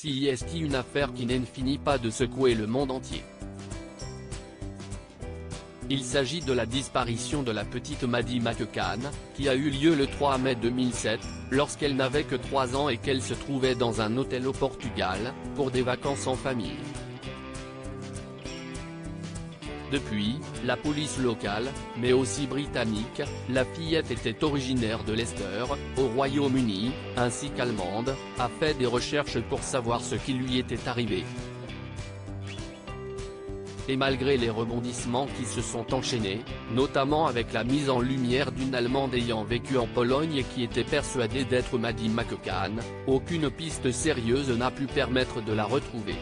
CIST, une affaire qui n'en finit pas de secouer le monde entier. Il s'agit de la disparition de la petite Maddie McCann, qui a eu lieu le 3 mai 2007, lorsqu'elle n'avait que 3 ans et qu'elle se trouvait dans un hôtel au Portugal, pour des vacances en famille. Depuis, la police locale, mais aussi britannique, la fillette était originaire de Leicester, au Royaume-Uni, ainsi qu'allemande, a fait des recherches pour savoir ce qui lui était arrivé. Et malgré les rebondissements qui se sont enchaînés, notamment avec la mise en lumière d'une Allemande ayant vécu en Pologne et qui était persuadée d'être Maddie McCann, aucune piste sérieuse n'a pu permettre de la retrouver.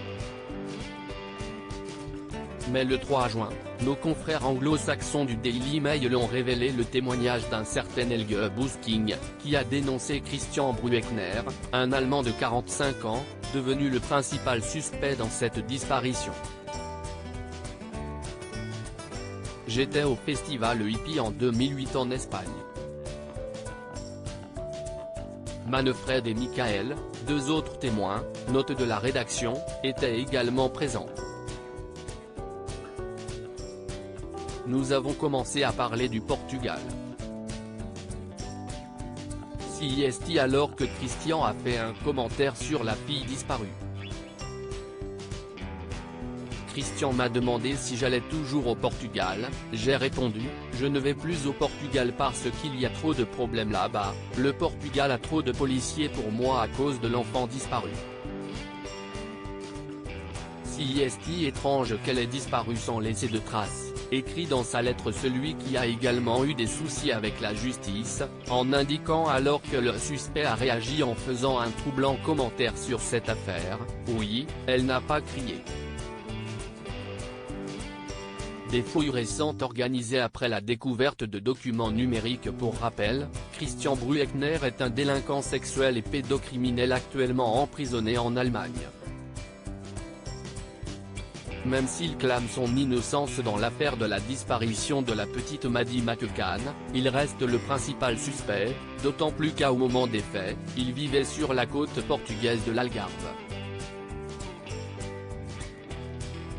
Mais le 3 juin, nos confrères anglo-saxons du Daily Mail ont révélé le témoignage d'un certain Helge Busking, qui a dénoncé Christian Brueckner, un Allemand de 45 ans, devenu le principal suspect dans cette disparition. J'étais au festival hippie en 2008 en Espagne. Manfred et Michael, 2 autres témoins, note de la rédaction, étaient également présents. Nous avons commencé à parler du Portugal. CIST, alors que Christian a fait un commentaire sur la fille disparue. Christian m'a demandé si j'allais toujours au Portugal, j'ai répondu, je ne vais plus au Portugal parce qu'il y a trop de problèmes là-bas, le Portugal a trop de policiers pour moi à cause de l'enfant disparu. CIST, étrange qu'elle ait disparu sans laisser de traces, écrit dans sa lettre celui qui a également eu des soucis avec la justice, en indiquant alors que le suspect a réagi en faisant un troublant commentaire sur cette affaire, oui, elle n'a pas crié. Des fouilles récentes organisées après la découverte de documents numériques. Pour rappel, Christian Brueckner est un délinquant sexuel et pédocriminel actuellement emprisonné en Allemagne. Même s'il clame son innocence dans l'affaire de la disparition de la petite Maddie McCann, il reste le principal suspect, d'autant plus qu'au moment des faits, il vivait sur la côte portugaise de l'Algarve.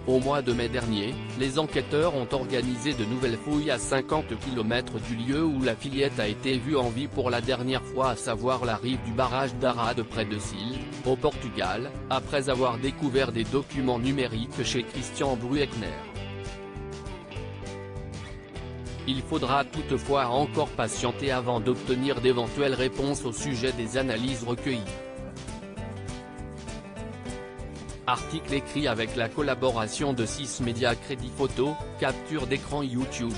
Au mois de mai dernier, les enquêteurs ont organisé de nouvelles fouilles à 50 km du lieu où la fillette a été vue en vie pour la dernière fois, à savoir la rive du barrage d'Arade près de Sils, au Portugal, après avoir découvert des documents numériques chez Christian Brueckner. Il faudra toutefois encore patienter avant d'obtenir d'éventuelles réponses au sujet des analyses recueillies. Article écrit avec la collaboration de 6 médias. Crédit photo, capture d'écran YouTube.